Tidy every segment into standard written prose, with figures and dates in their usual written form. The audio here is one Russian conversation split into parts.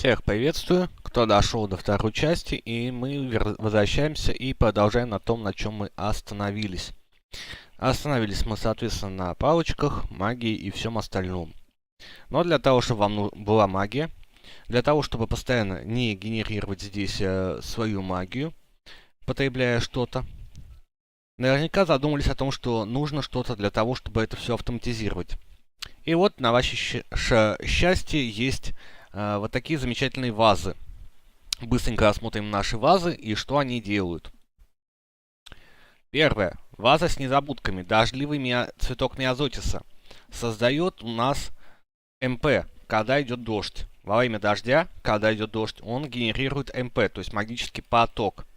Всех приветствую, кто дошел до второй части, и мы возвращаемся и продолжаем на том, на чем мы остановились. Остановились мы, соответственно, на палочках, магии и всем остальном. Но для того, чтобы вам была магия, для того, чтобы постоянно не генерировать здесь свою магию, потребляя что-то, наверняка задумались о том, что нужно что-то для того, чтобы это все автоматизировать. И вот на ваше счастье есть вот такие замечательные вазы. Быстренько осмотрим наши вазы и что они делают. Первое. Ваза с незабудками. Дождливый цветок миозотиса. Создает у нас МП, когда идет дождь. Во время дождя, когда идет дождь, он генерирует МП, то есть магический поток.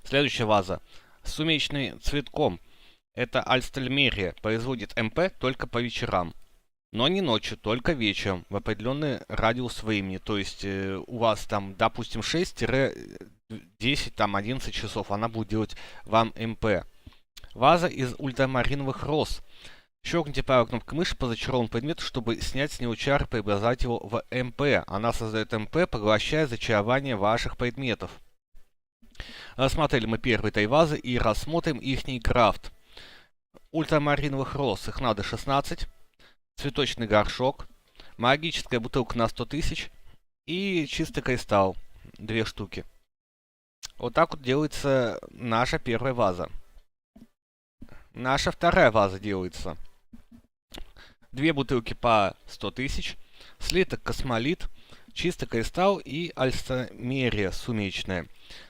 Следующая ваза. С сумеречным цветком. Это Альстельмерия. Производит МП только по вечерам. Но не ночью, только вечером, в определенный радиус времени. То есть у вас там, допустим, 6-10, там 11 часов, она будет делать вам МП. Ваза из ультрамариновых роз. Щелкните правой кнопкой мыши по зачарованному предмету, чтобы снять с него чар и преобразовать его в МП. Она создает МП, поглощая зачарование ваших предметов. Рассмотрели мы первые три вазы и рассмотрим ихний крафт. Ультрамариновых роз, их надо 16. Цветочный горшок, магическая бутылка на 100 тысяч и чистый кристалл, 2 штуки. Вот так вот делается наша первая ваза. Наша вторая ваза делается. 2 бутылки по 100 тысяч, слиток космолит, чистый кристалл и альстамерия сумеречная.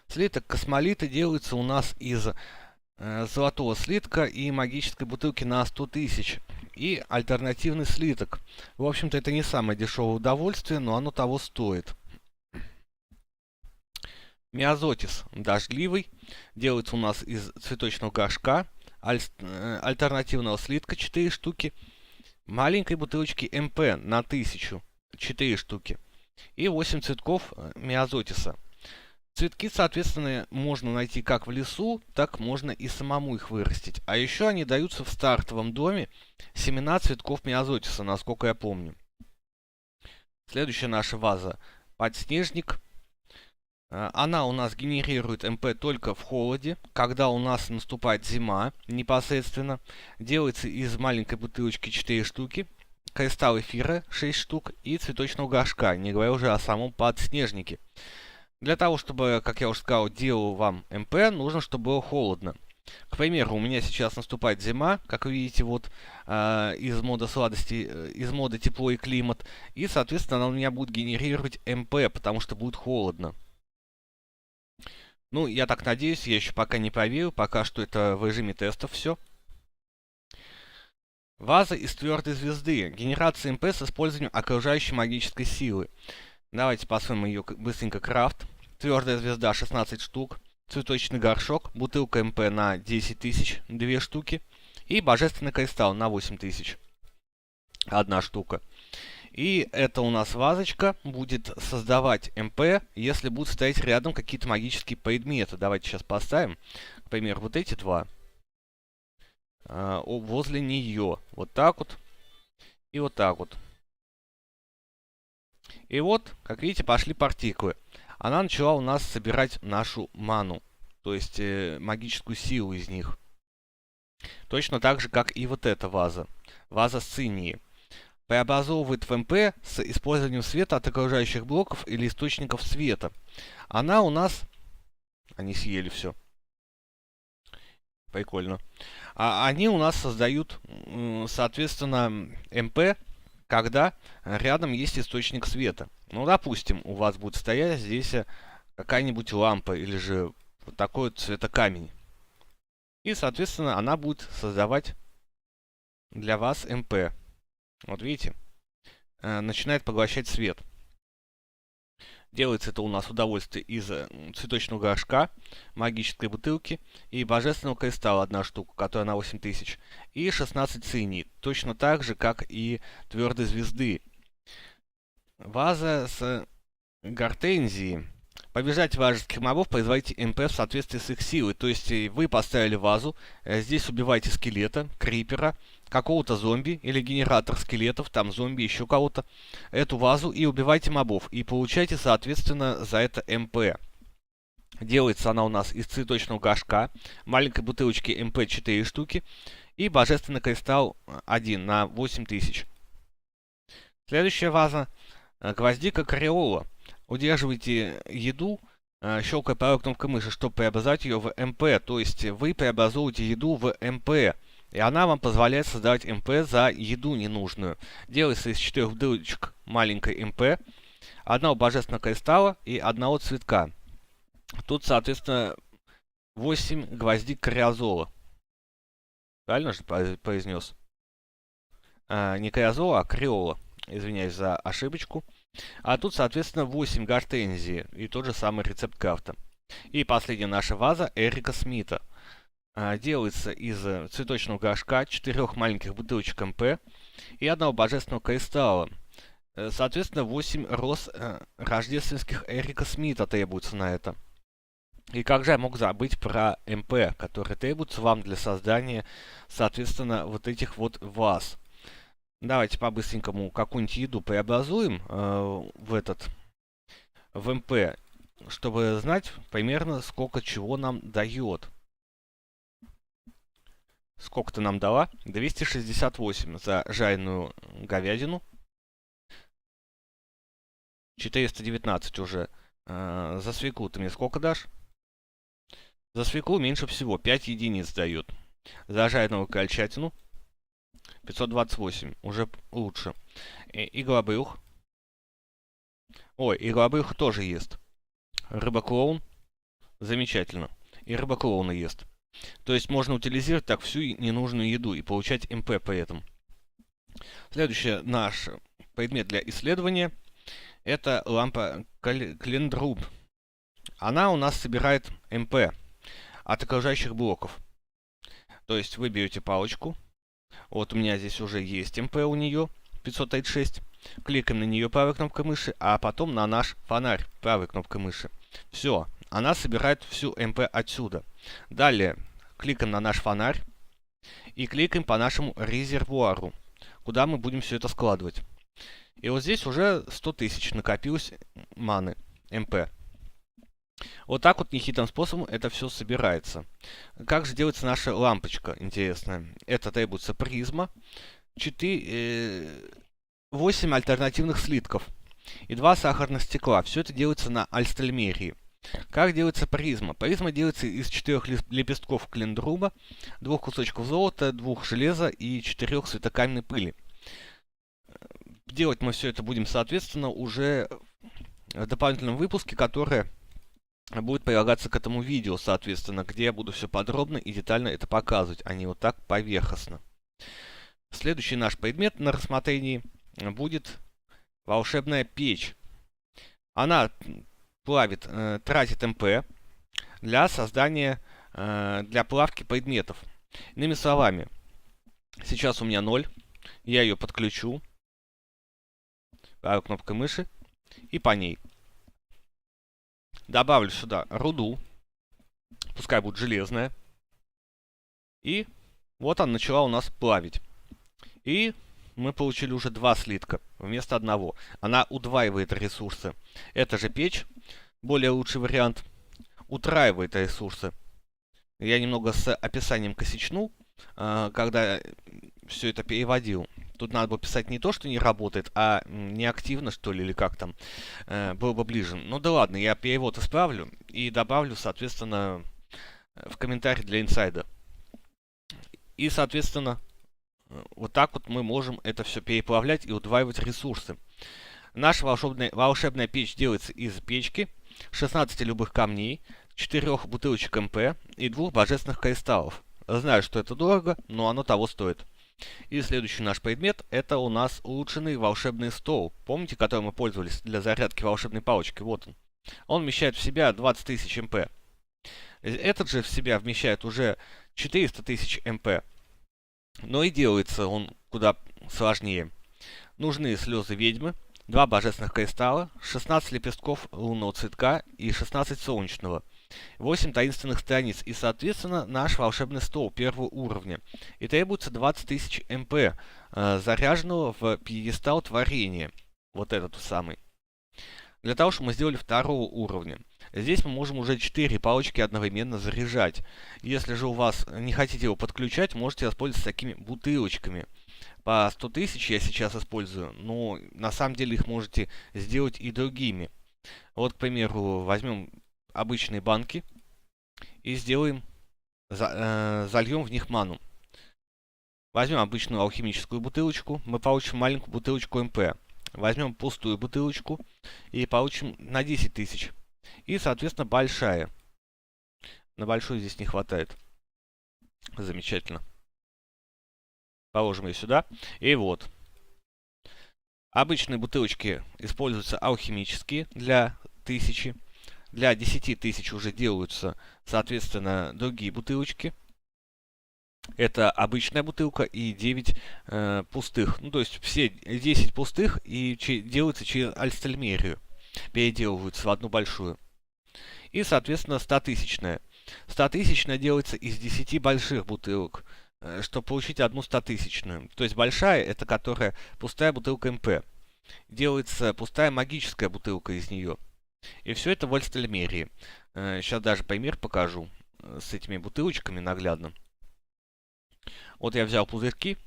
Слиток космолита делается у нас из золотого слитка и магической бутылки на 100 тысяч. И альтернативный слиток. В общем-то, это не самое дешевое удовольствие, но оно того стоит. Миозотис дождливый. Делается у нас из цветочного горшка, альтернативного слитка 4 штуки, маленькой бутылочки МП на 1000 4 штуки и 8 цветков миозотиса. Цветки, соответственно, можно найти как в лесу, так можно и самому их вырастить. А еще они даются в стартовом доме, семена цветков миозотиса, насколько я помню. Следующая наша ваза – подснежник. Она у нас генерирует МП только в холоде, когда у нас наступает зима непосредственно. Делается из маленькой бутылочки 4 штуки, кристалл эфира 6 штук и цветочного горшка, не говоря уже о самом подснежнике. Для того, чтобы, как я уже сказал, делал вам МП, нужно, чтобы было холодно. К примеру, у меня сейчас наступает зима, как вы видите, вот из мода сладости, из мода тепло и климат. И, соответственно, она у меня будет генерировать МП, потому что будет холодно. Ну, я так надеюсь, я еще пока не проверил, пока что это в режиме тестов все. Ваза из твердой звезды. Генерация МП с использованием окружающей магической силы. Давайте посмотрим ее быстренько крафт. Твердая звезда 16 штук, цветочный горшок, бутылка МП на 10 тысяч, 2 штуки, и божественный кристалл на 8 тысяч, 1 штука. И эта у нас вазочка будет создавать МП, если будут стоять рядом какие-то магические предметы. Давайте сейчас поставим, к примеру, вот эти два возле нее. Вот так вот и вот так вот. И вот, как видите, пошли партиклы. Она начала у нас собирать нашу ману, то есть магическую силу из них. Точно так же, как и вот эта ваза. Ваза с цинией. Преобразовывает в МП с использованием света от окружающих блоков или источников света. Она у нас... Они съели все. Прикольно. Они у нас создают, соответственно, МП, когда рядом есть источник света. Ну, допустим, у вас будет стоять здесь какая-нибудь лампа или же вот такой вот цветокамень. И, соответственно, она будет создавать для вас МП. Вот видите, начинает поглощать свет. Делается это у нас удовольствие из цветочного горшка, магической бутылки и божественного кристалла 1 штука, которая на 8000. И 16 цинии, точно так же, как и твердой звезды. Ваза с гортензией. Побеждать вражеских мобов, производите МП в соответствии с их силой. То есть вы поставили вазу, здесь убиваете скелета, крипера, какого-то зомби или генератор скелетов, там зомби, еще кого-то, эту вазу и убивайте мобов. И получайте, соответственно, за это МП. Делается она у нас из цветочного горшка, маленькой бутылочки МП 4 штуки и божественный кристалл 1 на 8000. Следующая ваза гвоздика Креола. Удерживайте еду, щелкая правой кнопкой мыши, чтобы преобразовать ее в МП. То есть вы преобразуете еду в МП. И она вам позволяет создавать МП за еду ненужную. Делается из 4 бутылочек маленькой МП, одного божественного кристалла и одного цветка. Тут, соответственно, 8 гвоздик криозола. Правильно же произнес? Не криозола, а креола. Извиняюсь за ошибочку. А тут, соответственно, 8 гортензии и тот же самый рецепт крафта. И последняя наша ваза Эрика Смита. Делается из цветочного горшка, 4 маленьких бутылочек МП и одного божественного кристалла. Соответственно, 8 роз рождественских Эрика Смита требуется на это. И как же я мог забыть про МП, которые требуются вам для создания, соответственно, вот этих вот ваз. Давайте по-быстренькому какую-нибудь еду преобразуем в МП, чтобы знать примерно, сколько чего нам дает. Сколько-то нам дала? 268 за жареную говядину. 419 уже. За свеклу ты мне сколько дашь? За свеклу меньше всего. 5 единиц дает. За жареную крольчатину 528. Уже лучше. Иглобрюх. Ой, иглобрюх тоже ест. Рыба-клоун. Замечательно. И рыба-клоуна ест. То есть можно утилизировать так всю ненужную еду и получать МП при этом. Следующий наш предмет для исследования — это лампа Клендруб. Она у нас собирает МП от окружающих блоков. То есть вы берете палочку. Вот у меня здесь уже есть МП у нее, 536. Кликаем на нее правой кнопкой мыши, а потом на наш фонарь правой кнопкой мыши. Все, она собирает всю МП отсюда. Далее кликаем на наш фонарь и кликаем по нашему резервуару, куда мы будем все это складывать. И вот здесь уже 100 тысяч накопилось маны МП. Вот так вот нехитрым способом это все собирается. Как же делается наша лампочка, интересная? Это требуется призма, 8 альтернативных слитков и 2 сахарных стекла. Все это делается на альстальмерии. Как делается призма? Призма делается из 4 лепестков клендруба, 2 кусочков золота, 2 железа и 4 светокаменной пыли. Делать мы все это будем, соответственно, уже в дополнительном выпуске, который будет прилагаться к этому видео, соответственно, где я буду все подробно и детально это показывать, а не вот так поверхностно. Следующий наш предмет на рассмотрении будет волшебная печь. Она тратит МП для создания, для плавки предметов. Иными словами, сейчас у меня 0, я ее подключу правой кнопкой мыши и по ней добавлю сюда руду, пускай будет железная, и вот она начала у нас плавить. И мы получили уже 2 слитка вместо одного. Она удваивает ресурсы. Эта же печь, более лучший вариант, утраивает ресурсы. Я немного с описанием косячнул, когда все это переводил. Тут надо было писать не то, что не работает, а неактивно, что ли, или как там, было бы ближе. Ну да ладно, я перевод исправлю и добавлю, соответственно, в комментарий для инсайда. И, соответственно, вот так вот мы можем это все переплавлять и удваивать ресурсы. Наша волшебная печь делается из печки, 16 любых камней, 4 бутылочек МП и 2 божественных кристаллов. Знаю, что это дорого, но оно того стоит. И следующий наш предмет — это у нас улучшенный волшебный стол. Помните, которым мы пользовались для зарядки волшебной палочки? Вот он. Он вмещает в себя 20 тысяч МП. Этот же в себя вмещает уже 400 тысяч МП. Но и делается он куда сложнее. Нужны слезы ведьмы, 2 божественных кристалла, 16 лепестков лунного цветка и 16 солнечного, 8 таинственных страниц и, соответственно, наш волшебный стол первого уровня. И требуется 20 тысяч МП, заряженного в пьедестал творения. Вот этот самый. Для того, чтобы мы сделали второго уровня. Здесь мы можем уже 4 палочки одновременно заряжать. Если же у вас не хотите его подключать, можете воспользоваться такими бутылочками. По 100 тысяч я сейчас использую, но на самом деле их можете сделать и другими. Вот, к примеру, возьмем обычные банки и сделаем, зальем в них ману. Возьмем обычную алхимическую бутылочку, мы получим маленькую бутылочку МП. Возьмем пустую бутылочку и получим на 10 тысяч. И, соответственно, большая. На большую здесь не хватает. Замечательно. Положим ее сюда. И вот. Обычные бутылочки используются алхимические для 1000. Для 10 тысяч уже делаются, соответственно, другие бутылочки. Это обычная бутылка и 9 пустых. Ну, то есть все 10 пустых и делаются через альстальмерию. Переделываются в одну большую. И, соответственно, 100-тысячная. 100-тысячная делается из 10 больших бутылок, чтобы получить одну 100-тысячную. То есть большая, это которая пустая бутылка МП. Делается пустая магическая бутылка из нее. И все это в альстальмерии. Сейчас даже пример покажу с этими бутылочками наглядно. Вот я взял пузырьки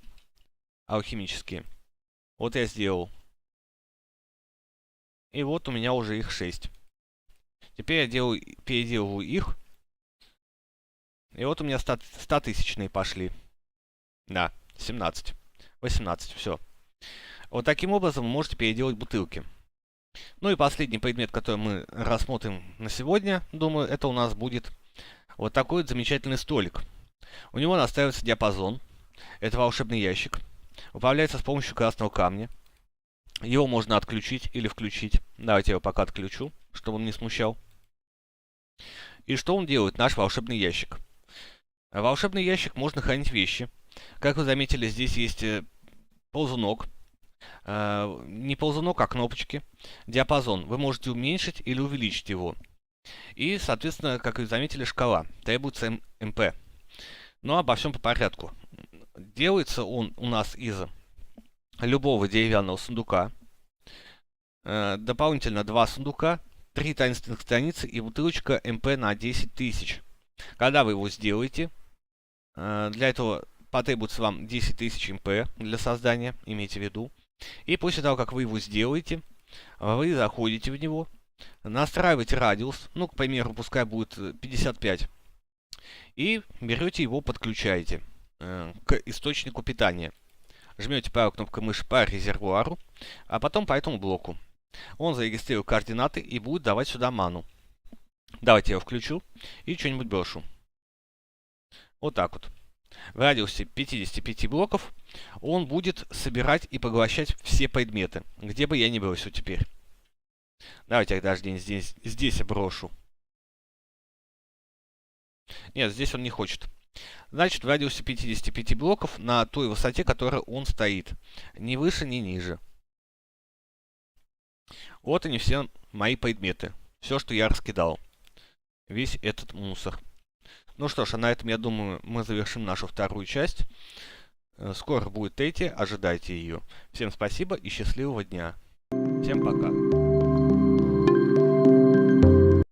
алхимические. Вот я сделал. И вот у меня уже их 6. Теперь я переделываю их. И вот у меня 100-тысячные пошли. Да, 17. 18, все. Вот таким образом вы можете переделать бутылки. Ну и последний предмет, который мы рассмотрим на сегодня, думаю, это у нас будет вот такой вот замечательный столик. У него настраивается диапазон. Это волшебный ящик. Управляется с помощью красного камня. Его можно отключить или включить. Давайте я его пока отключу, чтобы он не смущал. И что он делает, наш волшебный ящик? В волшебный ящик можно хранить вещи. Как вы заметили, здесь есть ползунок. Не ползунок, а кнопочки. Диапазон. Вы можете уменьшить или увеличить его. И, соответственно, как вы заметили, шкала. Требуется МП. Но обо всем по порядку. Делается он у нас из любого деревянного сундука. Дополнительно 2 сундука, 3 таинственных страницы и бутылочка МП на 10 тысяч. Когда вы его сделаете, для этого потребуется вам 10 тысяч МП для создания, имейте в виду. И после того, как вы его сделаете, вы заходите в него, настраиваете радиус, ну, к примеру, пускай будет 55, и берете его, подключаете к источнику питания. Жмете правой кнопкой мыши по резервуару, а потом по этому блоку. Он зарегистрирует координаты и будет давать сюда ману. Давайте я его включу и что-нибудь брошу. Вот так вот. В радиусе 55 блоков он будет собирать и поглощать все предметы, где бы я ни бросил теперь. Давайте я даже здесь брошу. Нет, здесь он не хочет. Значит, в радиусе 55 блоков на той высоте, которой он стоит. Ни выше, ни ниже. Вот они все мои предметы. Все, что я раскидал. Весь этот мусор. Ну что ж, а на этом, я думаю, мы завершим нашу вторую часть. Скоро будет третья, ожидайте ее. Всем спасибо и счастливого дня. Всем пока.